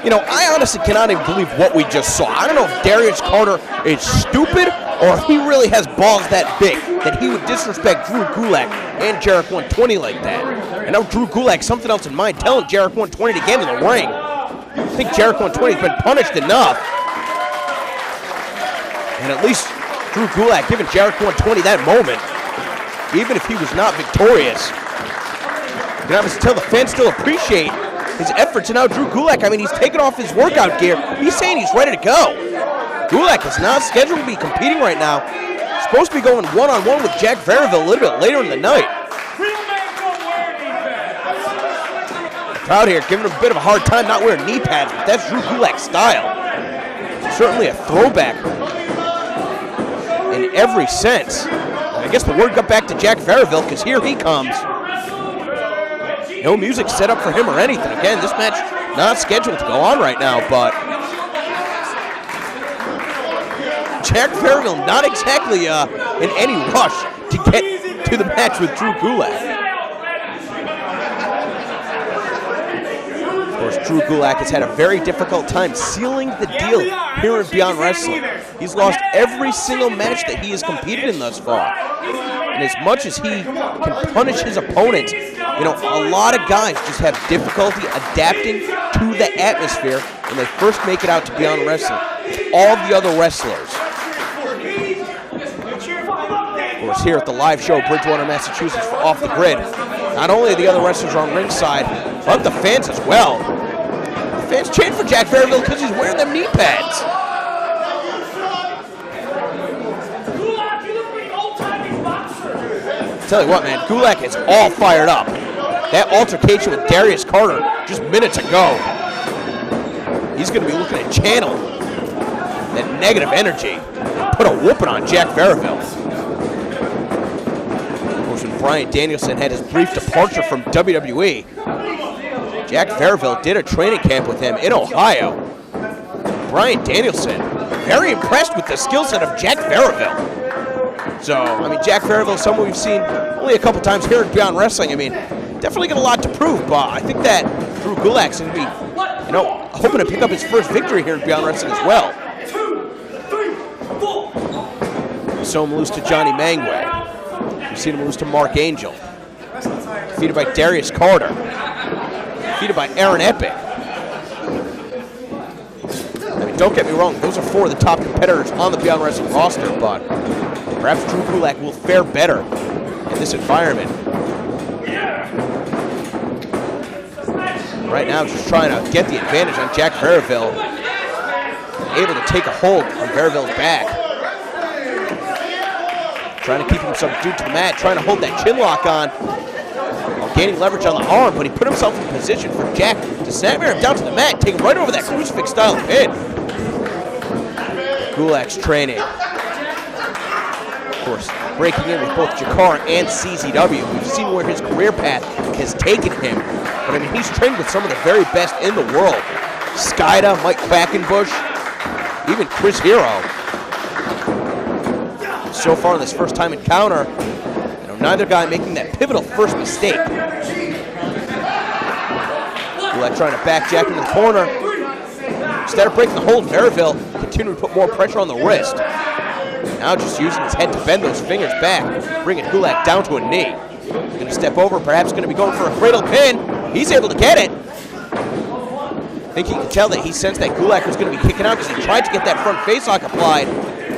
You know, I honestly cannot even believe what we just saw. I don't know if Darius Carter is stupid or if he really has balls that big that he would disrespect Drew Gulak and Jarek 120 like that. I know Drew Gulak something else in mind, telling Jarek 120 to get in the ring. I think Jarek 120 has been punished enough. And at least Drew Gulak giving Jarek 120 that moment, even if he was not victorious. You can obviously tell the fans still appreciate his efforts. And now Drew Gulak, I mean, he's taken off his workout gear. He's saying he's ready to go. Gulak is not scheduled to be competing right now. He's supposed to be going one-on-one with Jack Verville a little bit later in the night. The crowd here giving him a bit of a hard time not wearing knee pads, but that's Drew Gulak's style. Certainly a throwback in every sense. I guess the word got back to Jack Verville because here he comes. No music set up for him or anything. Again, this match not scheduled to go on right now, but Jack Verville not exactly in any rush to get to the match with Drew Gulak. Of course, Drew Gulak has had a very difficult time sealing the deal here in Beyond Wrestling. He's lost every single match that he has competed in thus far. And as much as he can punish his opponent, you know, a lot of guys just have difficulty adapting to the atmosphere when they first make it out to Beyond Wrestling. All the other wrestlers. Of course, here at the live show, Bridgewater, Massachusetts, for Off the Grid, not only are the other wrestlers on ringside, but the fans as well. The fans chant for Jack Verville because he's wearing them knee pads. Tell you what, man, Gulak is all fired up. That altercation with Darius Carter just minutes ago. He's going to be looking to channel that negative energy and put a whooping on Jack Verville. Of course, when Bryan Danielson had his brief departure from WWE, Jack Verville did a training camp with him in Ohio. Bryan Danielson, very impressed with the skill set of Jack Verville. So, I mean, Jack Verville, someone we've seen only a couple times here at Beyond Wrestling. I mean, definitely got a lot to prove, but I think that Drew Gulak's going to be, you know, hoping to pick up his first victory here in Beyond Wrestling as well. We saw him lose to Johnny Mangway. We've seen him lose to Mark Angel. Defeated by Darius Carter. Defeated by Aaron Epic. I mean, don't get me wrong, those are four of the top competitors on the Beyond Wrestling roster, but perhaps Drew Gulak will fare better in this environment. Right now, just trying to get the advantage on Jack Verville. Able to take a hold on Verville's back. Trying to keep himself glued to the mat, trying to hold that chin lock on while gaining leverage on the arm, but he put himself in position for Jack to snapmare him down to the mat, take him right over that crucifix style pin. Gulak's training. Of course, breaking in with both Jakar and CZW. We've seen where his career path has taken him. But I mean, he's trained with some of the very best in the world. Skida, Mike Quackenbush, even Chris Hero. So far in this first time encounter, you know, neither guy making that pivotal first mistake. Gulak trying to back Jack into the corner. Instead of breaking the hold, Verville continuing to put more pressure on the wrist. Now just using his head to bend those fingers back, bringing Gulak down to a knee. He's going to step over, perhaps going to be going for a cradle pin. He's able to get it. I think he could tell that he sensed that Gulak was going to be kicking out because he tried to get that front facelock applied.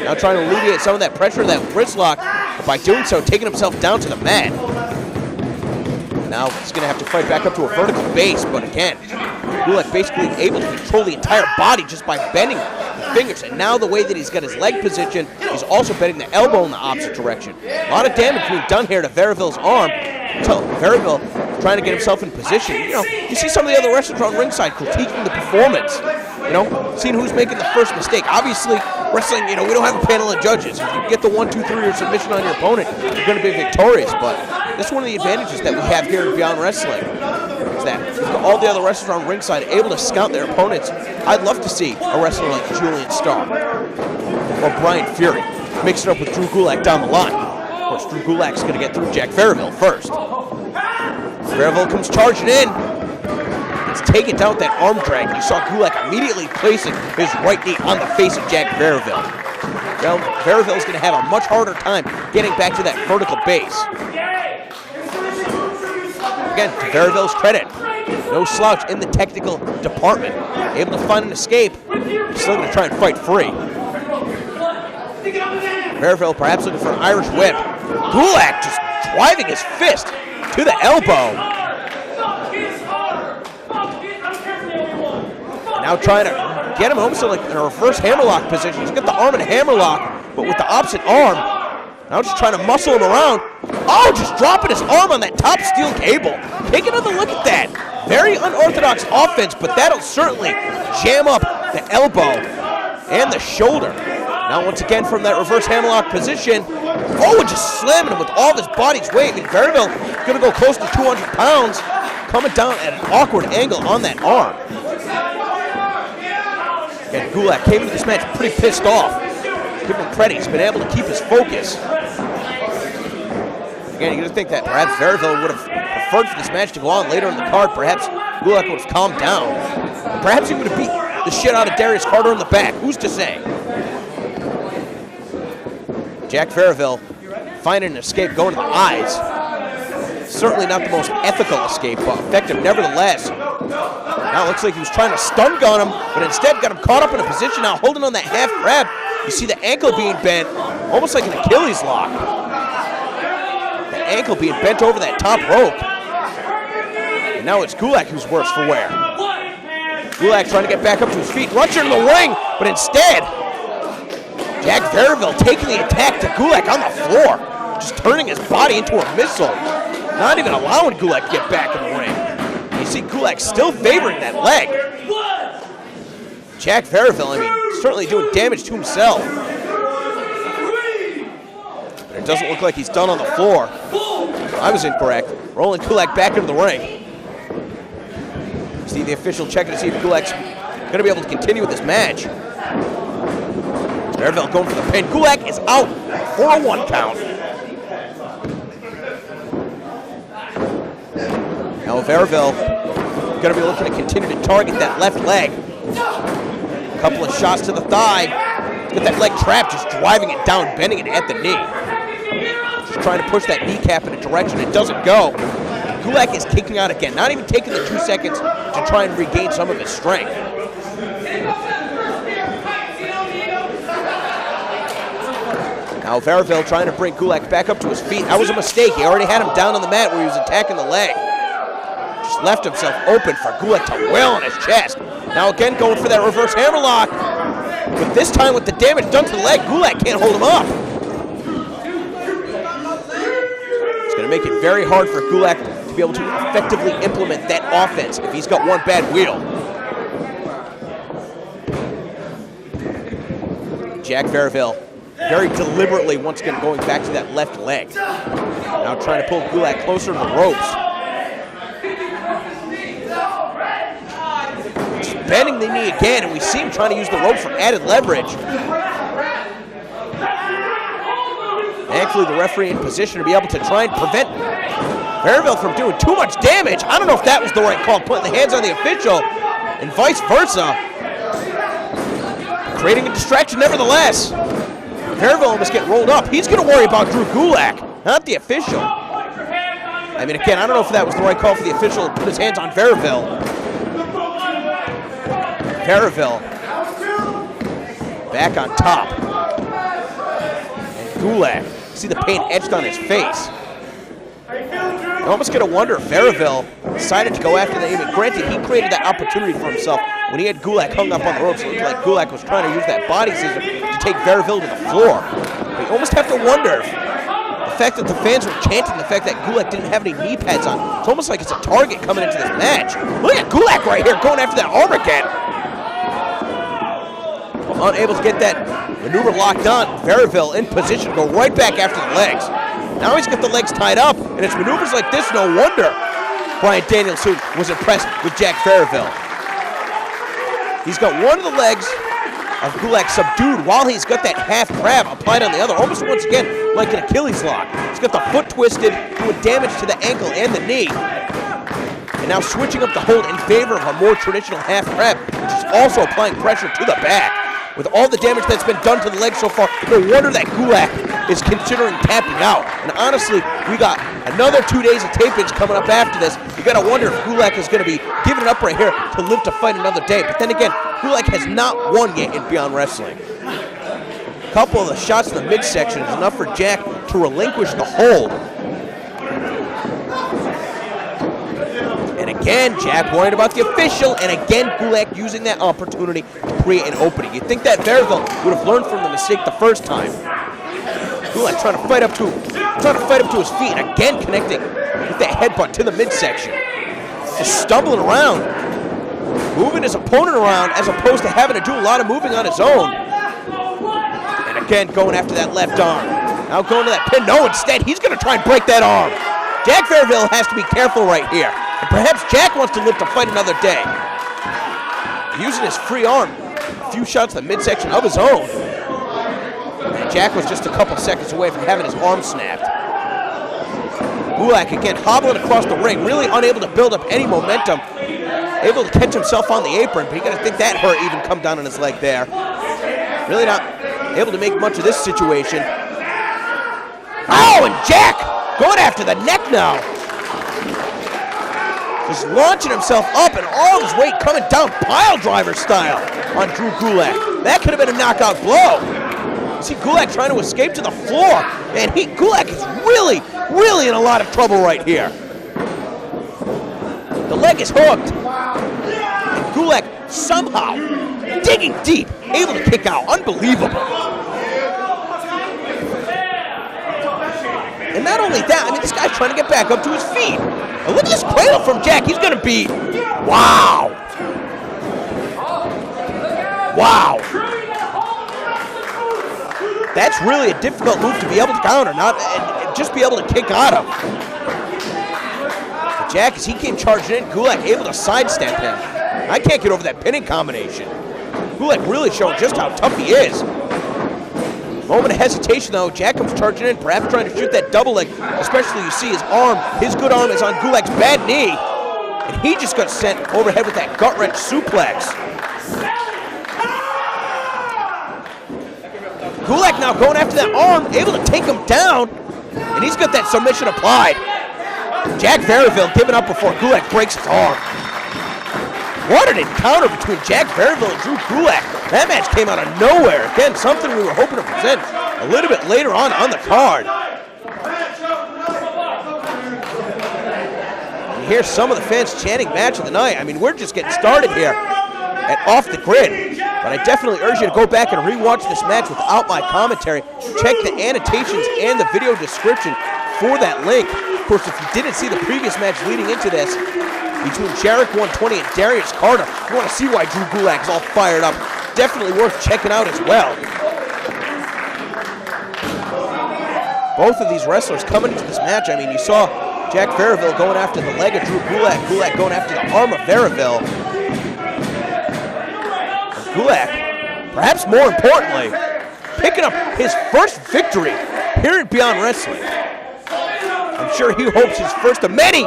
Now trying to alleviate some of that pressure of that wrist lock, but by doing so, taking himself down to the mat. Now he's going to have to fight back up to a vertical base, but again, Gulak basically able to control the entire body just by bending the fingers. And now the way that he's got his leg positioned, he's also bending the elbow in the opposite direction. A lot of damage being done here to Verville's arm. Verville trying to get himself in position. You know, you see some of the other wrestlers on ringside critiquing the performance. You know, seeing who's making the first mistake. Obviously, wrestling, you know, we don't have a panel of judges. If you get the 1, 2, 3 or submission on your opponent, you're going to be victorious. But this is one of the advantages that we have here in Beyond Wrestling. Is that all the other wrestlers on ringside able to scout their opponents. I'd love to see a wrestler like Julian Starr or Brian Fury mix it up with Drew Gulak down the line. Of course, Drew Gulak's going to get through Jack Verville first. Verville comes charging in. Gets taken down with that arm drag. You saw Gulak immediately placing his right knee on the face of Jack Verville. Well, Verville's going to have a much harder time getting back to that vertical base. Again, to Verville's credit, no slouch in the technical department. Able to find an escape. He's still going to try and fight free. Verville perhaps looking for an Irish whip. Gulak just driving his fist to the elbow. Now trying to get him almost like in a reverse hammerlock position. He's got the arm in a hammerlock, but with the opposite arm. Now just trying to muscle him around. Oh, just dropping his arm on that top steel cable. Take another look at that. Very unorthodox offense, but that'll certainly jam up the elbow and the shoulder. Now once again from that reverse hammerlock position. Oh, just slamming him with all of his body's weight. I mean, Verville going to go close to 200 pounds, coming down at an awkward angle on that arm. And Gulak came into this match pretty pissed off. Give him credit, he's been able to keep his focus. Again, you're going to think that perhaps Verville would have preferred for this match to go on later in the card. Perhaps Gulak would have calmed down. Or perhaps he would have beat the shit out of Darius Carter in the back. Who's to say? Jack Verville finding an escape going to the eyes. Certainly not the most ethical escape, but effective nevertheless. Now it looks like he was trying to stun gun him, but instead got him caught up in a position now holding on that half grab. You see the ankle being bent, almost like an Achilles lock. The ankle being bent over that top rope. And now it's Gulak who's worse for wear. Gulak trying to get back up to his feet, runs into the ring, but instead, Jack Verville taking the attack to Gulak on the floor, just turning his body into a missile, not even allowing Gulak to get back in the ring. You see Gulak still favoring that leg. Jack Verville, I mean, certainly doing damage to himself. But it doesn't look like he's done on the floor. I was incorrect. Rolling Gulak back into the ring. See the official checking to see if Gulak's going to be able to continue with this match. Verville going for the pin. Gulak is out for a 1 count. Now Verville going to be looking to continue to target that left leg. A couple of shots to the thigh. Get that leg trapped, just driving it down, bending it at the knee. Just trying to push that kneecap in a direction it doesn't go. Gulak is kicking out again, not even taking the 2 seconds to try and regain some of his strength. Now Verville trying to bring Gulak back up to his feet. That was a mistake. He already had him down on the mat where he was attacking the leg. Just left himself open for Gulak to wail on his chest. Now again going for that reverse hammerlock. But this time with the damage done to the leg, Gulak can't hold him up. It's going to make it very hard for Gulak to be able to effectively implement that offense if he's got one bad wheel. Jack Verville very deliberately once again going back to that left leg. Now trying to pull Gulak closer to the ropes. Just bending the knee again, and we see him trying to use the ropes for added leverage. Thankfully, the referee in position to be able to try and prevent Verville from doing too much damage. I don't know if that was the right call, putting the hands on the official, and vice versa. Creating a distraction nevertheless. Verville almost get rolled up. He's going to worry about Drew Gulak, not the official. I mean, again, I don't know if that was the right call for the official to put his hands on Verville. Verville back on top. And Gulak, see the pain etched on his face. I'm almost going to wonder if Verville decided to go after that. Even granted, he created that opportunity for himself when he had Gulak hung up on the ropes. It looked like Gulak was trying to use that body scissor to take Verville to the floor. But you almost have to wonder if the fact that the fans were chanting the fact that Gulak didn't have any knee pads on, it's almost like it's a target coming into this match. Look at Gulak right here going after that arm again. Unable to get that maneuver locked on, Verville in position to go right back after the legs. Now he's got the legs tied up, and it's maneuvers like this, no wonder Bryan Danielson was impressed with Jack Verville. He's got one of the legs of Gulak subdued while he's got that half grab applied on the other, almost once again like an Achilles lock. He's got the foot twisted, doing damage to the ankle and the knee. And now switching up the hold in favor of a more traditional half prep, which is also applying pressure to the back. With all the damage that's been done to the leg so far, no wonder that Gulak is considering tapping out. And honestly, we got another 2 days of tapings coming up after this. You gotta wonder if Gulak is gonna be giving it up right here to live to fight another day. But then again, Gulak has not won yet in Beyond Wrestling. A couple of the shots in the midsection is enough for Jack to relinquish the hold. And again, Jack worried about the official, and again, Gulak using that opportunity to create an opening. You'd think that Verville would have learned from the mistake the first time. Gulak trying to fight up to his feet, and again connecting with that headbutt to the midsection. Just stumbling around, moving his opponent around as opposed to having to do a lot of moving on his own. And again, going after that left arm. Now going to that pin. No, instead, he's going to try and break that arm. Jack Verville has to be careful right here. And perhaps Jack wants to live to fight another day. Using his free arm, a few shots in the midsection of his own. And Jack was just a couple seconds away from having his arm snapped. Gulak again hobbling across the ring, really unable to build up any momentum. Able to catch himself on the apron, but you gotta think that hurt even come down on his leg there. Really not able to make much of this situation. Oh, and Jack going after the neck now. Just launching himself up and all his weight coming down pile driver style on Drew Gulak. That could have been a knockout blow. You see Gulak trying to escape to the floor, and Gulak is really, really in a lot of trouble right here. The leg is hooked. And Gulak somehow digging deep, able to kick out. Unbelievable. And not only that, I mean, this guy's trying to get back up to his feet. And look at this cradle from Jack. He's going to be, wow. Wow. That's really a difficult move to be able to counter, and just be able to kick out of. But Jack, as he came charging in, Gulak able to sidestep him. I can't get over that pinning combination. Gulak really showing just how tough he is. Moment of hesitation though, Jack comes charging in, perhaps trying to shoot that double leg, especially you see his arm, his good arm is on Gulak's bad knee, and he just got sent overhead with that gut-wrench suplex. Gulak now going after that arm, able to take him down, and he's got that submission applied. Jack Verville giving up before Gulak breaks his arm. What an encounter between Jack Verville and Drew Gulak. That match came out of nowhere. Again, something we were hoping to present a little bit later on the card. You hear some of the fans chanting match of the night. I mean, we're just getting started here at Off the Grid. But I definitely urge you to go back and rewatch this match without my commentary. Check the annotations and the video description for that link. Of course, if you didn't see the previous match leading into this, between Jarek 120 and Darius Carter, you want to see why Drew Gulak is all fired up. Definitely worth checking out as well. Both of these wrestlers coming into this match, I mean, you saw Jack Verville going after the leg of Drew Gulak, Gulak going after the arm of Verville. Gulak, perhaps more importantly, picking up his first victory here at Beyond Wrestling. I'm sure he hopes his first of many.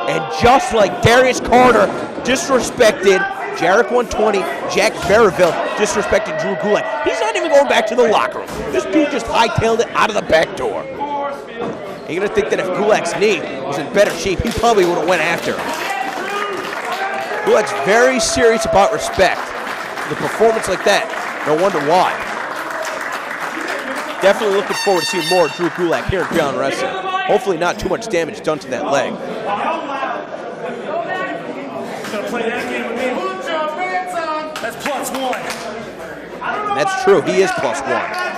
And just like Darius Carter disrespected Jarek 120, Jack Verville disrespected Drew Gulak. He's not even going back to the locker room. This dude just hightailed it out of the back door. And you're going to think that if Gulak's knee was in better shape, he probably would have went after him. Gulak's very serious about respect. The performance like that, no wonder why. Definitely looking forward to seeing more of Drew Gulak here at Beyond Wrestling. Hopefully not too much damage done to that leg. Gonna play that game with me. That's +1. And that's true, he is +1.